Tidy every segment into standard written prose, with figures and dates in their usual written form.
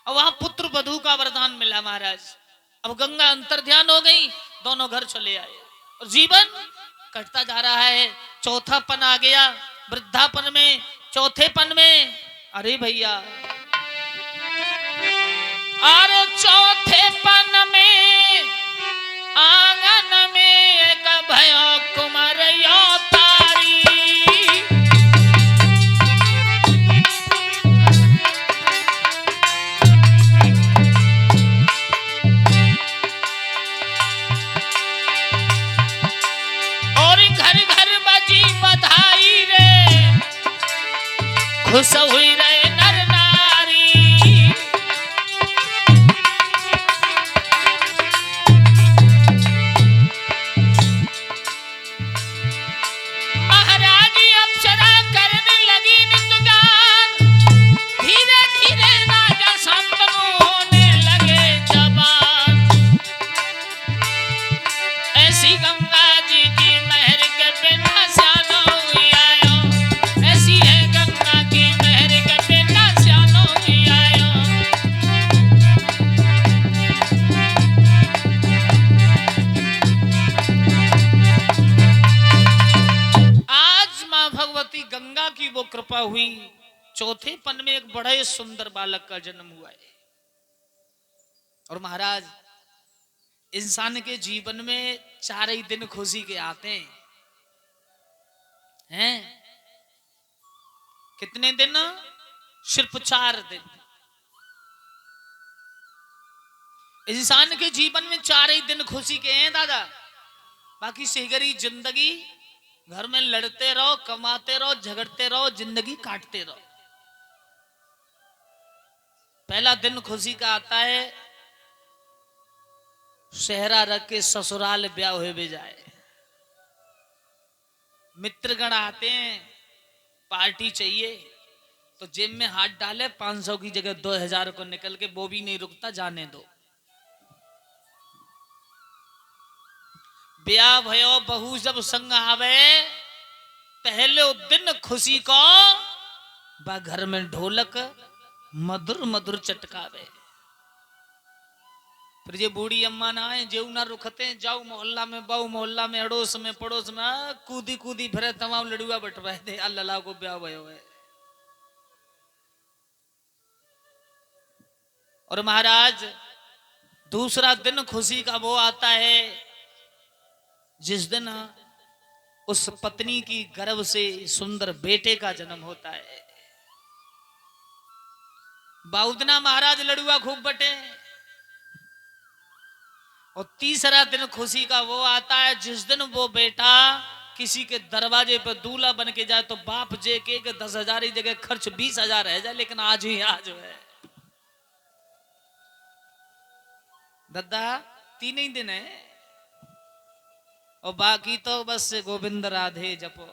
और वहां पुत्र वधू का वरदान मिला महाराज। अब गंगा अंतर ध्यान हो गई, दोनों घर चले आए और जीवन कटता जा रहा है। चौथापन आ गया, वृद्धापन में, चौथेपन में। अरे भैया, अरे चौथेपन में आंगन में एक भयो कुमार यो तारी। और घर घर बजी बधाई रे, खुश हुई रे नर नारी। महाराजी अप्सरा करने लगी नित्य, धीरे धीरे राजा शांतनु होने लगे जवान। ऐसी गंगा जी की महर के बिना स्यानो ही आयो, ऐसी है गंगा की महर के बिना स्यानो ही आयो। आज मां भगवती गंगा की वो कृपा हुई, चौथेपन में एक बड़े सुंदर बालक का जन्म हुआ है। और महाराज, इंसान के जीवन में 4 ही दिन खुशी के आते हैं। कितने दिन? सिर्फ 4 दिन। इंसान के जीवन में 4 ही दिन खुशी के हैं दादा। बाकी सेगरी जिंदगी घर में लड़ते रहो, कमाते रहो, झगड़ते रहो, जिंदगी काटते रहो। पहला दिन खुशी का आता है, सेहरा रख के ससुराल ब्याह हुए भी जाए। मित्रगण आते हैं, पार्टी चाहिए, तो जेब में हाथ डाले, 500 की जगह 2000 को निकल के, वो भी नहीं रुकता, जाने दो। ब्याह भयो बहू जब संग आवे, पहले दिन खुशी को बा घर में ढोलक मधुर मधुर चटकावे। फिर ये बूढ़ी अम्मा ना आए, जेऊ ना रुकते, जाऊ मोहल्ला में, बाऊ मोहल्ला में, अड़ोस में, पड़ोस में कूदी कूदी फिरे, तमाम लड़ुआ बटवाए थे, अल्लाह को ब्याह भयो है। और महाराज, दूसरा दिन खुशी का वो आता है जिस दिन उस पत्नी की गर्भ से सुंदर बेटे का जन्म होता है। बाउदना महाराज लड़ुआ खूब बटे। और तीसरा दिन खुशी का वो आता है जिस दिन वो बेटा किसी के दरवाजे पर दूल्हा बन के जाए, तो बाप जे के 10,000 की जगह खर्च 20,000 रह जाए, लेकिन आज ही आज है दादा। 3 ही दिन है और बाकी तो बस गोविंद राधे जपो।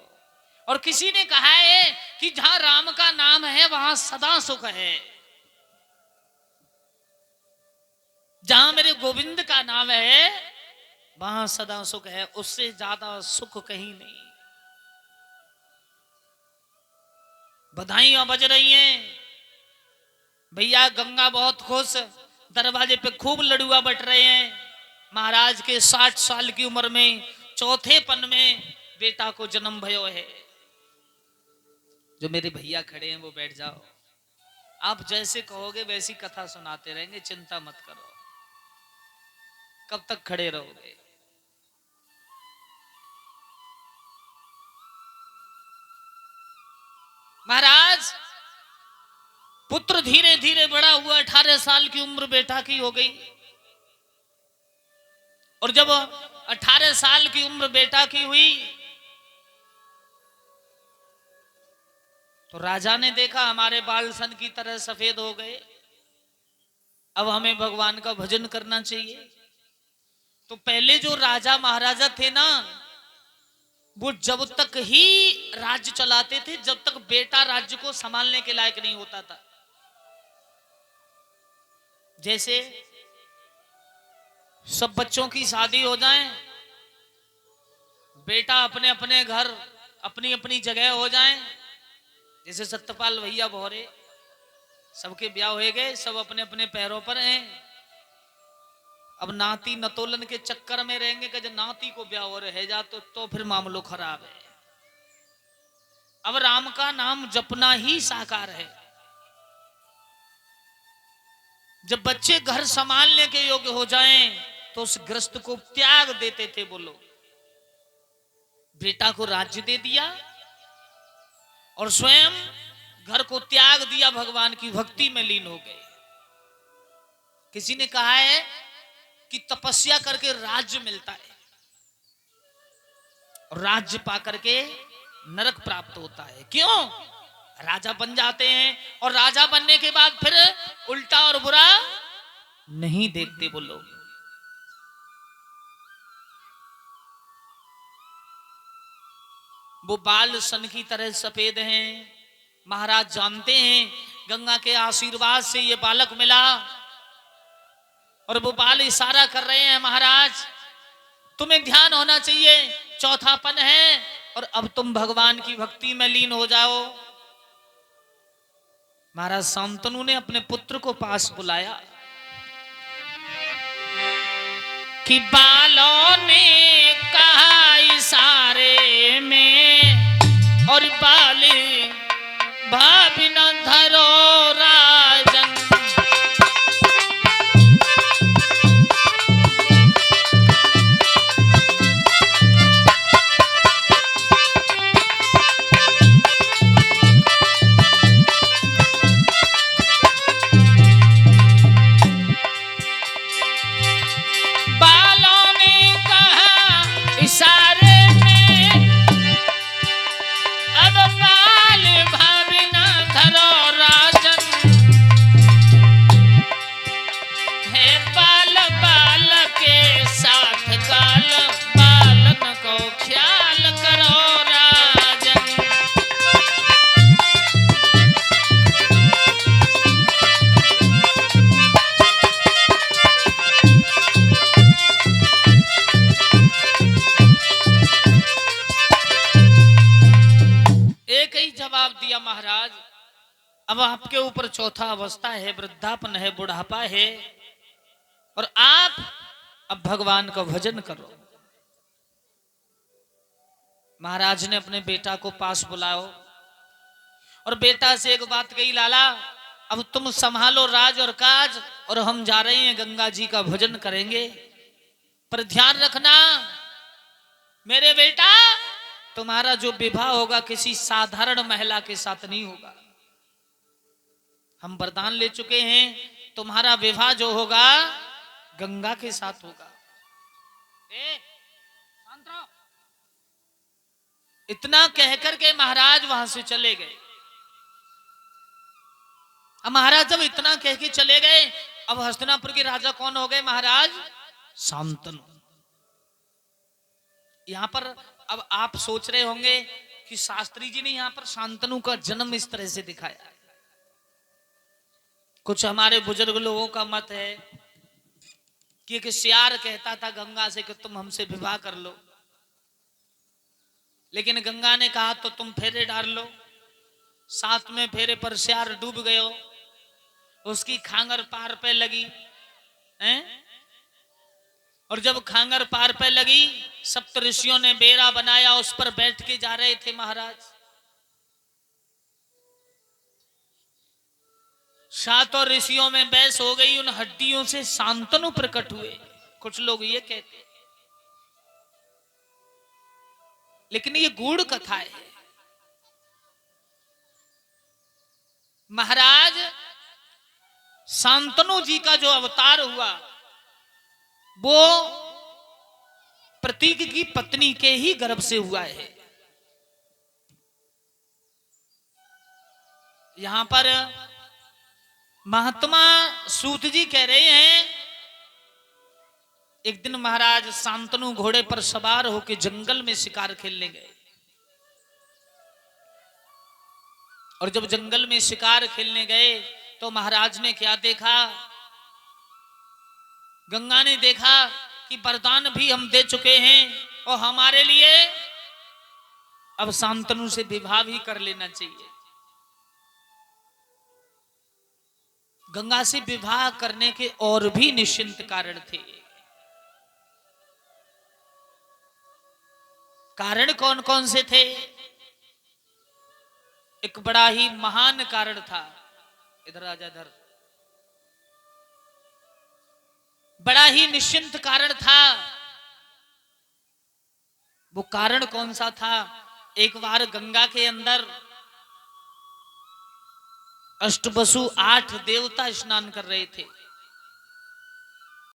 और किसी ने कहा है कि जहां राम का नाम है वहां सदा सुख है, जहां मेरे गोविंद का नाम है वहां सदा सुख है, उससे ज्यादा सुख कहीं नहीं। बधाइयां बज रही हैं भैया, गंगा बहुत खुश, दरवाजे पे खूब लड़ुआ बट रहे हैं। महाराज के 60 साल की उम्र में, चौथेपन में बेटा को जन्म भयो है। जो मेरे भैया खड़े हैं वो बैठ जाओ, आप जैसे कहोगे वैसी कथा सुनाते रहेंगे, चिंता मत करो। कब तक खड़े रहोगे? महाराज, पुत्र धीरे धीरे बड़ा हुआ, 18 साल की उम्र बेटा की हो गई। और जब 18 साल की उम्र बेटा की हुई तो राजा ने देखा हमारे बाल सन की तरह सफेद हो गए, अब हमें भगवान का भजन करना चाहिए। तो पहले जो राजा महाराजा थे ना, वो जब तक ही राज्य चलाते थे जब तक बेटा राज्य को संभालने के लायक नहीं होता था। जैसे सब बच्चों की शादी हो जाए, बेटा अपने अपने घर, अपनी अपनी जगह हो जाए, जैसे सत्यपाल भैया भौरे, सबके ब्याह हो गए, सब अपने अपने पैरों पर हैं। अब नाती नतोलन के चक्कर में रहेंगे कि जब नाती को ब्याह हो रहे जा तो फिर मामलो खराब है। अब राम का नाम जपना ही साकार है। जब बच्चे घर संभालने के योग्य हो जाएं तो उस गृहस्थ को त्याग देते थे। बोलो, बेटा को राज्य दे दिया और स्वयं घर को त्याग दिया, भगवान की भक्ति में लीन हो गए। किसी ने कहा है कि तपस्या करके राज्य मिलता है और राज्य पा करके नरक प्राप्त होता है। क्यों? राजा बन जाते हैं और राजा बनने के बाद फिर उल्टा और बुरा नहीं देखते वो लोग। वो बाल सन की तरह सफेद हैं। महाराज जानते हैं गंगा के आशीर्वाद से ये बालक मिला और वो बाल इशारा कर रहे हैं, महाराज तुम्हें ध्यान होना चाहिए, चौथापन है और अब तुम भगवान की भक्ति में लीन हो जाओ। महाराज शांतनु ने अपने पुत्र को पास बुलाया कि बालों ने कहा इशारे में और बाले भाभी न धरो राजन। महाराज अब आपके ऊपर चौथा अवस्था है, वृद्धापन है, बुढ़ापा है और आप अब भगवान का भजन करो। महाराज ने अपने बेटा को पास बुलाओ और बेटा से एक बात कही, लाला अब तुम संभालो राज और काज और हम जा रहे हैं गंगा जी का भजन करेंगे, पर ध्यान रखना मेरे बेटा तुम्हारा जो विवाह होगा किसी साधारण महिला के साथ नहीं होगा। हम वरदान ले चुके हैं, तुम्हारा विवाह जो होगा गंगा के साथ होगा। इतना कहकर के महाराज वहां से चले गए। अब महाराज जब इतना कह के चले गए, अब हस्तिनापुर के राजा कौन हो गए? महाराज शांतनु। यहां पर अब आप सोच रहे होंगे कि शास्त्री जी ने यहां पर शांतनु का जन्म इस तरह से दिखाया। कुछ हमारे बुजुर्ग लोगों का मत है कि एक सियार कहता था गंगा से कि तुम हमसे विवाह कर लो, लेकिन गंगा ने कहा तो तुम फेरे डाल लो। 7 में फेरे पर सियार डूब गयो, उसकी खांगर पार पे लगी हैं? और जब खांगर पार पे लगी, सप्त ऋषियों ने बेरा बनाया, उस पर बैठ के जा रहे थे महाराज। 7 ऋषियों में बहस हो गई, उन हड्डियों से शांतनु प्रकट हुए, कुछ लोग ये कहते, लेकिन ये गूढ़ कथा है। महाराज शांतनु जी का जो अवतार हुआ वो प्रतीक की पत्नी के ही गर्भ से हुआ है। यहां पर महात्मा सूत जी कह रहे हैं, एक दिन महाराज शांतनु घोड़े पर सवार होकर जंगल में शिकार खेलने गए और जब जंगल में शिकार खेलने गए तो महाराज ने क्या देखा? गंगा ने देखा कि वरदान भी हम दे चुके हैं और हमारे लिए अब शांतनु से विवाह भी कर लेना चाहिए। गंगा से विवाह करने के और भी निश्चिंत कारण थे। कारण कौन कौन से थे? एक बड़ा ही महान कारण था। इधर आजा, इधर। बड़ा ही निश्चिंत कारण था। वो कारण कौन सा था? एक बार गंगा के अंदर अष्टवसु 8 देवता स्नान कर रहे थे।